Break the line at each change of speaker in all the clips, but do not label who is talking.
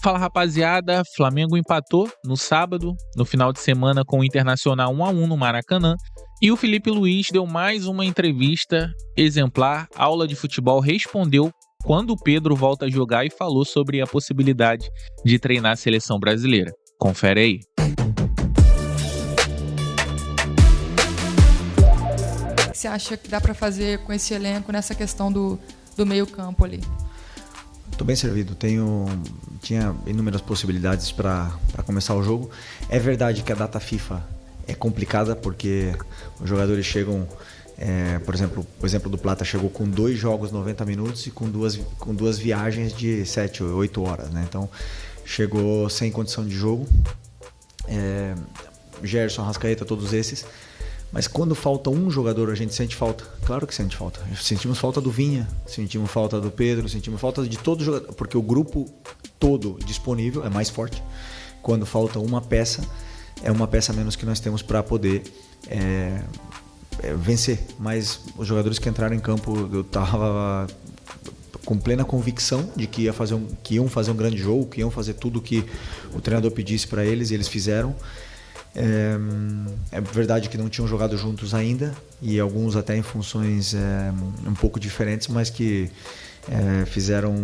Fala, rapaziada, Flamengo empatou no sábado, no final de semana com o Internacional 1-1 no Maracanã, e o Felipe Luiz deu mais uma entrevista exemplar, aula de futebol, respondeu quando o Pedro volta a jogar e falou sobre a possibilidade de treinar a seleção brasileira. Confere aí.
O que você acha que dá para fazer com esse elenco nessa questão do meio campo ali?
Estou bem servido, tinha inúmeras possibilidades para começar o jogo. É verdade que a data FIFA é complicada porque os jogadores chegam, por exemplo, o exemplo do Plata chegou com 2 jogos 90 minutos e com duas viagens de 7 ou 8 horas, né? Então chegou sem condição de jogo, Gerson, Arrascaeta, todos esses. Mas quando falta um jogador, a gente sente falta. Claro que sente falta. Sentimos falta do Vinha, sentimos falta do Pedro, sentimos falta de todos os jogadores. Porque o grupo todo disponível é mais forte. Quando falta uma peça, é uma peça a menos que nós temos para poder vencer. Mas os jogadores que entraram em campo, eu estava com plena convicção de que iam fazer um grande jogo, que iam fazer tudo o que o treinador pedisse para eles, e eles fizeram. É verdade que não tinham jogado juntos ainda, e alguns até em funções um pouco diferentes, mas que fizeram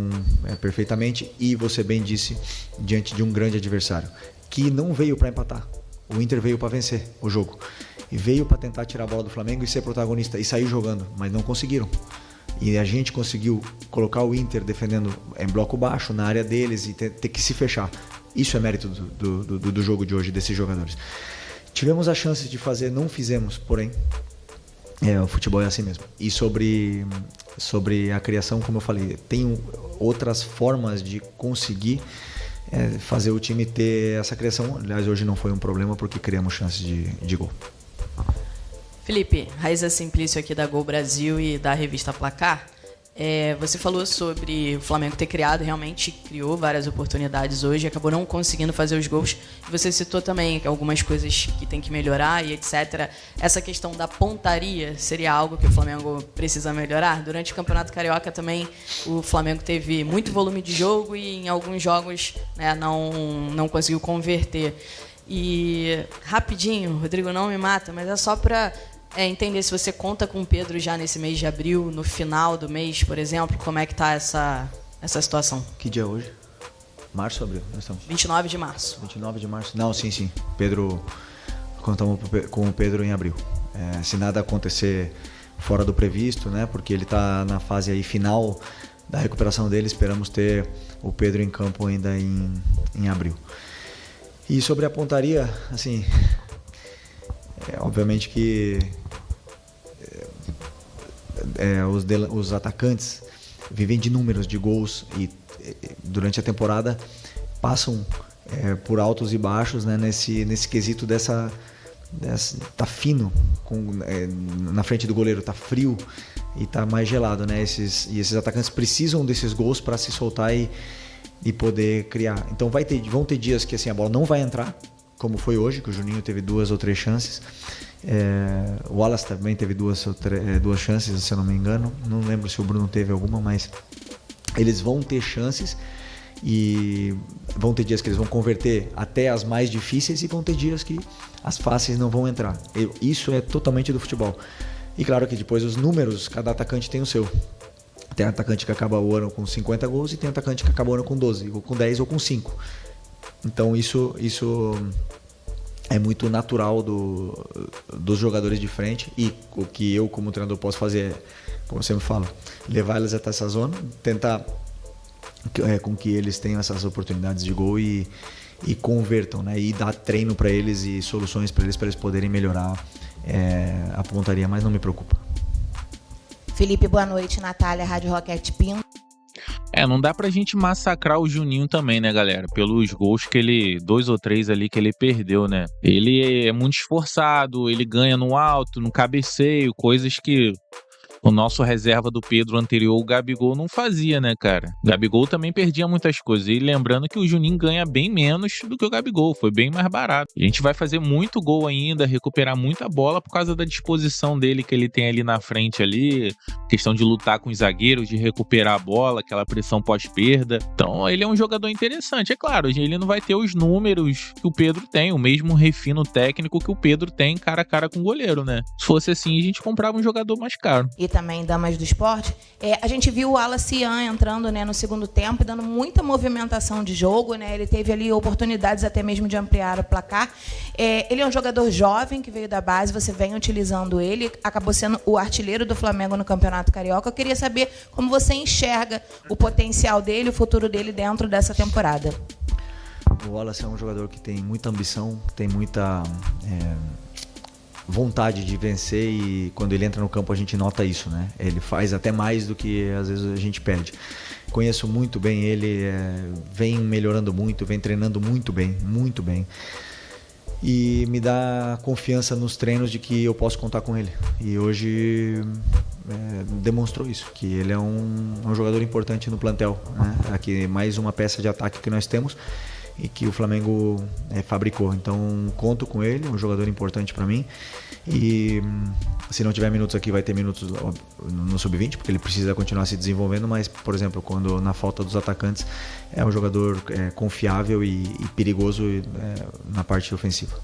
perfeitamente. E você bem disse, diante de um grande adversário que não veio para empatar. O Inter veio para vencer o jogo e veio para tentar tirar a bola do Flamengo e ser protagonista e sair jogando, mas não conseguiram. E a gente conseguiu colocar o Inter defendendo em bloco baixo, na área deles, e ter que se fechar. Isso é mérito do jogo de hoje, desses jogadores. Tivemos a chance de fazer, não fizemos, porém, o futebol é assim mesmo. E sobre a criação, como eu falei, tem outras formas de conseguir fazer o time ter essa criação. Aliás, hoje não foi um problema porque criamos chances de gol.
Felipe, Raíza Simplício aqui da Gol Brasil e da revista Placar. Você falou sobre o Flamengo ter realmente criou várias oportunidades hoje, acabou não conseguindo fazer os gols. Você citou também algumas coisas que tem que melhorar e etc. Essa questão da pontaria seria algo que o Flamengo precisa melhorar? Durante o Campeonato Carioca também o Flamengo teve muito volume de jogo e em alguns jogos não conseguiu converter. E rapidinho, Rodrigo, não me mata, mas é só para entender se você conta com o Pedro já nesse mês de abril, no final do mês, por exemplo, como é que está essa situação?
Que dia é hoje? Março ou abril? Nós estamos
29 de março.
29 de março? Não, sim. Pedro, contamos com o Pedro em abril. Se nada acontecer fora do previsto, né? Porque ele está na fase aí final da recuperação dele, esperamos ter o Pedro em campo ainda em abril. E sobre a pontaria, assim, obviamente que os atacantes vivem de números de gols e durante a temporada passam por altos e baixos, né, nesse quesito tá fino na frente do goleiro, tá frio e tá mais gelado, né? Esses atacantes precisam desses gols para se soltar e poder criar. Então vão ter dias que assim, a bola não vai entrar, como foi hoje, que o Juninho teve 2 ou 3 chances. O Wallace também teve 2 chances, se eu não me engano. Não lembro se o Bruno teve alguma, mas eles vão ter chances e vão ter dias que eles vão converter até as mais difíceis e vão ter dias que as fáceis não vão entrar. Isso é totalmente do futebol. E claro que depois os números, cada atacante tem o seu. Tem atacante que acaba o ano com 50 gols e tem atacante que acaba o ano com 12, ou com 10 ou com 5. Então isso é muito natural dos jogadores de frente, e o que eu como treinador posso fazer é, como eu sempre falo, levar eles até essa zona, tentar com que eles tenham essas oportunidades de gol e convertam, né? E dar treino para eles e soluções para eles poderem melhorar a pontaria, mas não me preocupa.
Felipe, boa noite. Natália, Rádio Roquete Pinto.
Não dá pra gente massacrar o Juninho também, né, galera? Pelos gols que ele, 2 ou 3 ali que ele perdeu, né? Ele é muito esforçado, ele ganha no alto, no cabeceio, coisas que O nosso reserva do Pedro anterior, o Gabigol, não fazia, né, cara? O Gabigol também perdia muitas coisas. E lembrando que o Juninho ganha bem menos do que o Gabigol, foi bem mais barato. A gente vai fazer muito gol ainda, recuperar muita bola por causa da disposição dele que ele tem ali na frente ali, questão de lutar com os zagueiros, de recuperar a bola, aquela pressão pós-perda. Então ele é um jogador interessante. É claro, ele não vai ter os números que o Pedro tem, o mesmo refino técnico que o Pedro tem cara a cara com o goleiro, né? Se fosse assim, a gente comprava um jogador mais caro.
E também damas do esporte, a gente viu o Wallace Ian entrando, né, no segundo tempo, dando muita movimentação de jogo, né? Ele teve ali oportunidades até mesmo de ampliar o placar. Ele é um jogador jovem que veio da base, você vem utilizando ele, acabou sendo o artilheiro do Flamengo no Campeonato Carioca. Eu queria saber como você enxerga o potencial dele, o futuro dele dentro dessa temporada.
O Wallace é um jogador que tem muita ambição, tem muita vontade de vencer, e quando ele entra no campo a gente nota isso, né? Ele faz até mais do que às vezes a gente pede. Conheço muito bem ele, vem melhorando muito, vem treinando muito bem. E me dá confiança nos treinos de que eu posso contar com ele. E hoje demonstrou isso, que ele é um jogador importante no plantel, né? Aqui mais uma peça de ataque que nós temos e que o Flamengo fabricou. Então conto com ele, um jogador importante para mim. E se não tiver minutos aqui, vai ter minutos no Sub-20, porque ele precisa continuar se desenvolvendo. Mas, por exemplo, quando na falta dos atacantes, é um jogador confiável e perigoso na parte ofensiva.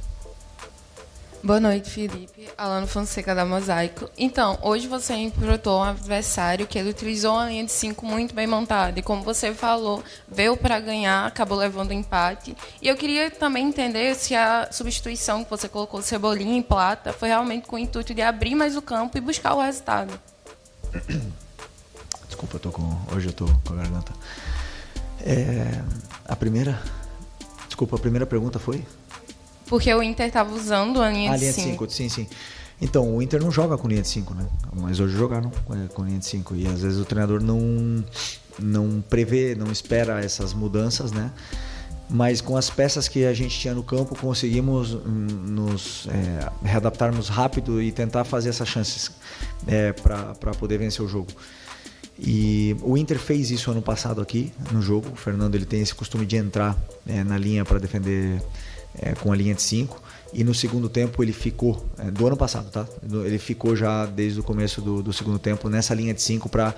Boa noite, Felipe. Alano Fonseca, da Mosaico. Então, hoje você enfrentou um adversário que ele utilizou uma linha de 5 muito bem montada. E como você falou, veio para ganhar, acabou levando o empate. E eu queria também entender se a substituição que você colocou Cebolinha em Plata foi realmente com o intuito de abrir mais o campo e buscar o resultado.
Desculpa, hoje eu tô com a garganta. A primeira pergunta foi?
Porque o Inter estava usando a linha de 5.
Sim. Então, o Inter não joga com linha de 5, né? Mas hoje jogaram com linha de 5. E às vezes o treinador não prevê, não espera essas mudanças, né? Mas com as peças que a gente tinha no campo, conseguimos nos readaptarmos rápido e tentar fazer essas chances para poder vencer o jogo. E o Inter fez isso ano passado aqui no jogo. O Fernando, ele tem esse costume de entrar na linha para defender com a linha de 5, e no segundo tempo ele ficou, do ano passado, tá? Ele ficou já desde o começo do segundo tempo nessa linha de 5 para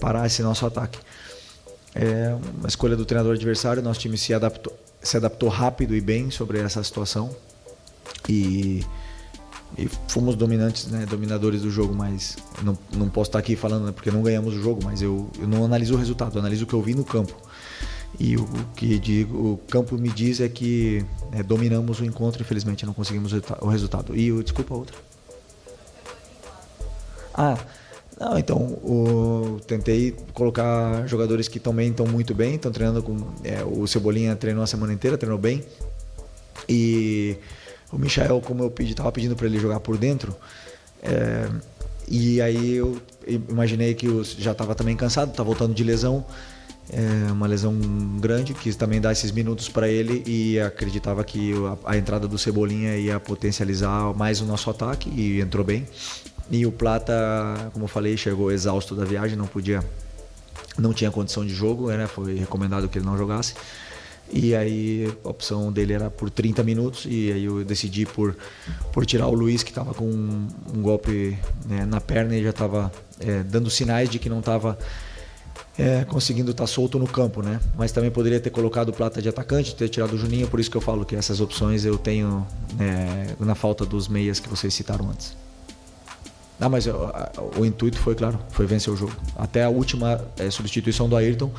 parar esse nosso ataque. Uma escolha do treinador adversário, nosso time se adaptou rápido e bem sobre essa situação, e fomos dominantes, né, dominadores do jogo. Mas não posso estar aqui falando, né, porque não ganhamos o jogo, mas eu não analiso o resultado, eu analiso o que eu vi no campo. E o que o campo me diz é que dominamos o encontro, infelizmente não conseguimos o resultado. E desculpa a outra. Tentei colocar jogadores que também estão muito bem, estão treinando com... o Cebolinha treinou a semana inteira, treinou bem. E o Michael, como eu estava pedindo para ele jogar por dentro, e aí eu imaginei que já estava também cansado, está voltando de lesão. Uma lesão grande, quis também dar esses minutos para ele, e acreditava que a entrada do Cebolinha ia potencializar mais o nosso ataque, e entrou bem. E o Plata, como eu falei, chegou exausto da viagem, não tinha condição de jogo, né? Foi recomendado que ele não jogasse. E aí a opção dele era por 30 minutos, e aí eu decidi por tirar o Luiz, que estava com um golpe, né, na perna, e já estava dando sinais de que não estava conseguindo estar solto no campo, né? Mas também poderia ter colocado o Plata de atacante, ter tirado o Juninho. Por isso que eu falo que essas opções eu tenho na falta dos meias que vocês citaram antes. Mas o intuito foi, claro, foi vencer o jogo. Até a última substituição do Ayrton,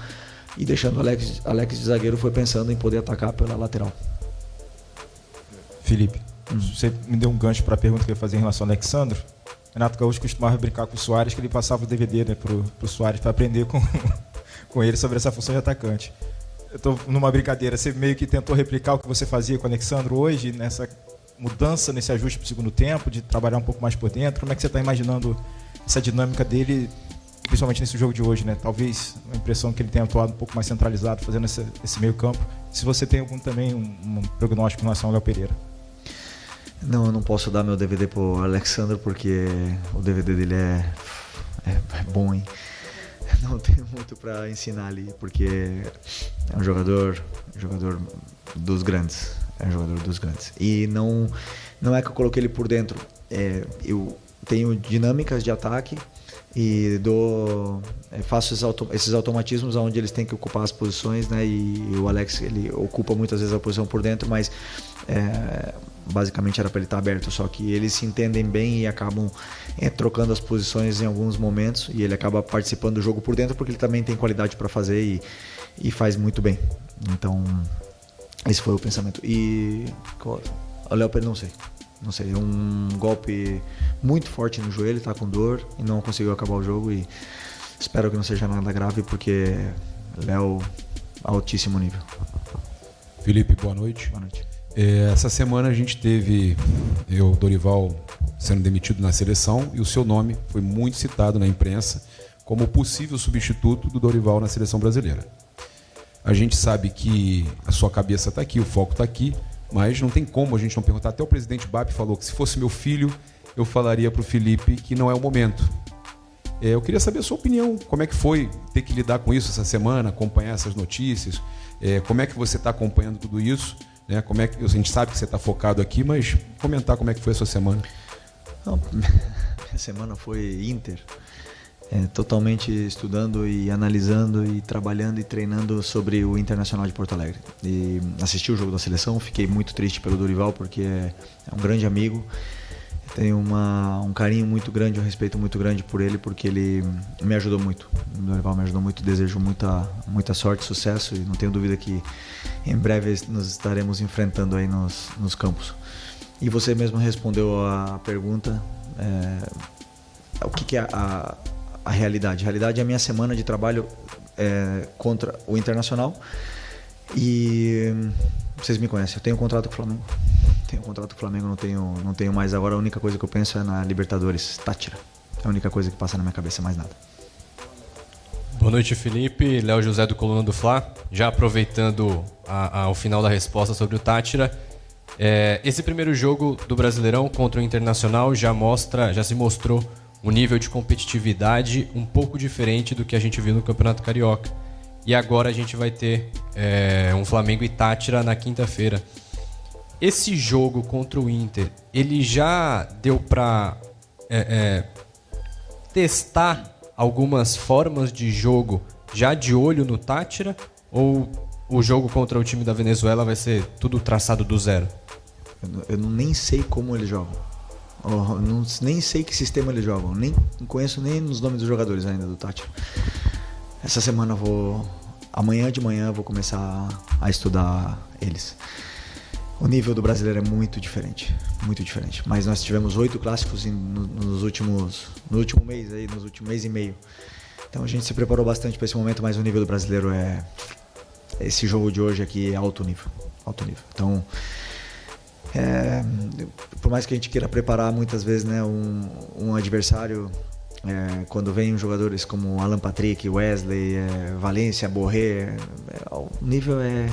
e deixando o Alex de zagueiro, foi pensando em poder atacar pela lateral.
Felipe, você me deu um gancho para a pergunta que eu ia fazer em relação ao Alexandro. Renato Gaúcho costumava brincar com o Soares, que ele passava o DVD, né, pro Soares, para aprender com ele sobre essa função de atacante. Eu estou numa brincadeira, você meio que tentou replicar o que você fazia com o Alexandro hoje, nessa mudança, nesse ajuste para o segundo tempo, de trabalhar um pouco mais por dentro. Como é que você está imaginando essa dinâmica dele, principalmente nesse jogo de hoje, né? Talvez a impressão que ele tenha atuado um pouco mais centralizado, fazendo esse meio campo. Se você tem também um prognóstico em relação ao Léo Pereira. Não,
eu não posso dar meu DVD pro Alexandre, porque o DVD dele é é bom, hein? Não tenho muito para ensinar ali, porque é um jogador dos grandes. É um jogador dos grandes. E não é que eu coloquei ele por dentro. Eu tenho dinâmicas de ataque e faço esses automatismos onde eles têm que ocupar as posições, né? E o Alex, ele ocupa muitas vezes a posição por dentro, mas basicamente era para ele estar aberto, só que eles se entendem bem e acabam trocando as posições em alguns momentos, e ele acaba participando do jogo por dentro porque ele também tem qualidade para fazer e faz muito bem. Então esse foi o pensamento. E o Léo Pereira, não sei, um golpe muito forte no joelho, tá com dor e não conseguiu acabar o jogo, e espero que não seja nada grave, porque Léo, altíssimo nível.
Felipe, boa noite.
Boa noite.
Essa semana a gente teve o Dorival sendo demitido na seleção, e o seu nome foi muito citado na imprensa como possível substituto do Dorival na seleção brasileira. A gente sabe que a sua cabeça está aqui, o foco está aqui, mas não tem como a gente não perguntar. Até o presidente BAP falou que se fosse meu filho, eu falaria para o Felipe que não é o momento. Eu queria saber a sua opinião, como é que foi ter que lidar com isso essa semana, acompanhar essas notícias, como é que você está acompanhando tudo isso, né? Como é que a gente sabe que você está focado aqui, mas comentar como é que foi a sua semana.
Minha semana foi Inter. Totalmente estudando e analisando e trabalhando e treinando sobre o Internacional de Porto Alegre. E assisti o jogo da seleção, fiquei muito triste pelo Dorival, porque é um grande amigo. Tenho um carinho muito grande, um respeito muito grande por ele, porque ele me ajudou muito. O Dorival me ajudou muito, desejo muita sorte, sucesso, e não tenho dúvida que em breve nos estaremos enfrentando aí nos campos. E você mesmo respondeu a pergunta, o que é a realidade. A realidade é a minha semana de trabalho contra o Internacional, e vocês me conhecem, eu tenho um contrato com o Flamengo. Não tenho mais agora. A única coisa que eu penso é na Libertadores, Táchira. É a única coisa que passa na minha cabeça, mais nada.
Boa noite, Felipe. Léo José do Coluna do Fla. Já aproveitando o final da resposta sobre o Táchira, esse primeiro jogo do Brasileirão contra o Internacional já se mostrou um nível de competitividade um pouco diferente do que a gente viu no Campeonato Carioca. E agora a gente vai ter um Flamengo e Táchira na quinta-feira. Esse jogo contra o Inter, ele já deu para testar algumas formas de jogo já de olho no Táchira? Ou o jogo contra o time da Venezuela vai ser tudo traçado do zero?
Eu nem sei como eles jogam. Nem sei que sistema eles jogam. Nem conheço nem os nomes dos jogadores ainda do Táchira. Essa semana amanhã de manhã eu vou começar a estudar eles. O nível do brasileiro é muito diferente, mas nós tivemos 8 clássicos no último mês e meio. Então a gente se preparou bastante para esse momento, mas o nível do brasileiro esse jogo de hoje aqui é alto nível. Então, por mais que a gente queira preparar muitas vezes, né, um adversário, quando vem jogadores como Alan Patrick, Wesley, Valência, Borré, o nível é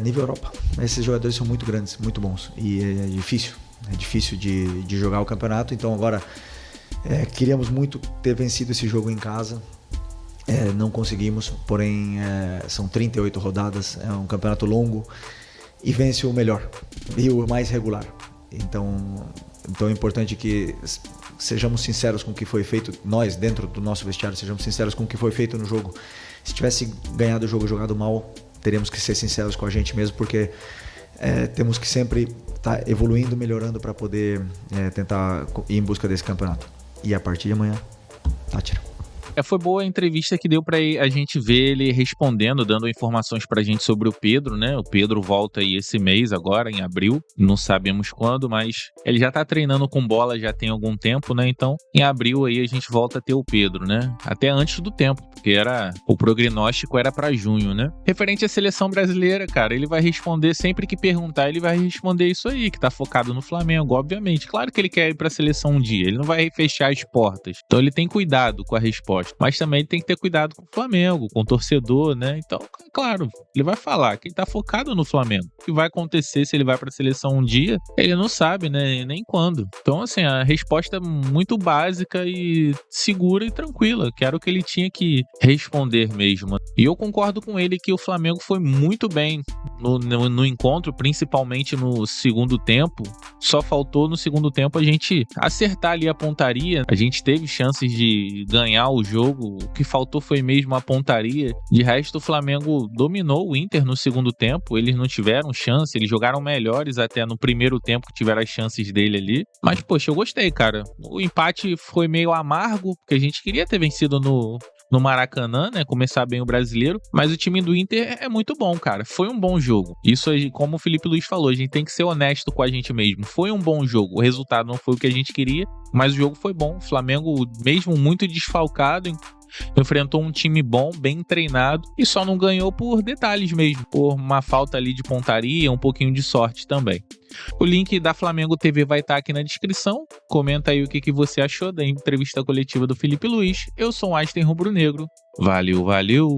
nível Europa. Esses jogadores são muito grandes, muito bons, e é difícil de jogar o campeonato. Então agora queríamos muito ter vencido esse jogo em casa, não conseguimos, porém são 38 rodadas, é um campeonato longo, e vence o melhor e o mais regular. Então é importante que sejamos sinceros com o que foi feito, nós dentro do nosso vestiário sejamos sinceros com o que foi feito no jogo. Se tivesse ganhado o jogo, jogado mal, teríamos que ser sinceros com a gente mesmo, porque temos que sempre estar evoluindo, melhorando para poder tentar ir em busca desse campeonato. E a partir de amanhã, Táchira.
Foi boa a entrevista que deu pra a gente ver ele respondendo, dando informações pra gente sobre o Pedro, né? O Pedro volta aí esse mês agora, em abril, não sabemos quando, mas ele já tá treinando com bola já tem algum tempo, né? Então, em abril aí a gente volta a ter o Pedro, né? Até antes do tempo, porque o prognóstico era pra junho, né? Referente à seleção brasileira, cara, ele vai responder, sempre que perguntar, ele vai responder isso aí, que tá focado no Flamengo, obviamente. Claro que ele quer ir pra seleção um dia, ele não vai fechar as portas. Então ele tem cuidado com a resposta. resposta. Mas também tem que ter cuidado com o Flamengo, com o torcedor, né? Então, claro, ele vai falar que ele tá focado no Flamengo. O que vai acontecer se ele vai pra seleção um dia, ele não sabe, né? Nem quando. Então, assim, a resposta é muito básica e segura e tranquila, que era o que ele tinha que responder mesmo. E eu concordo com ele que o Flamengo foi muito bem no encontro, principalmente no segundo tempo. Só faltou no segundo tempo a gente acertar ali a pontaria. A gente teve chances de ganhar o jogo, o que faltou foi mesmo a pontaria. De resto, o Flamengo dominou o Inter no segundo tempo, eles não tiveram chance, eles jogaram melhores até no primeiro tempo que tiveram as chances dele ali. Mas, poxa, eu gostei, cara. O empate foi meio amargo, porque a gente queria ter vencido no Maracanã, né, começar bem o Brasileiro, mas o time do Inter é muito bom, cara, foi um bom jogo, isso como o Felipe Luiz falou, a gente tem que ser honesto com a gente mesmo, foi um bom jogo, o resultado não foi o que a gente queria, mas o jogo foi bom, o Flamengo mesmo muito desfalcado, enfrentou um time bom, bem treinado e só não ganhou por detalhes mesmo, por uma falta ali de pontaria, um pouquinho de sorte também. O link da Flamengo TV vai estar aqui na descrição. Comenta aí o que você achou da entrevista coletiva do Felipe Luiz. Eu sou o Einstein Rubro Negro. Valeu, valeu!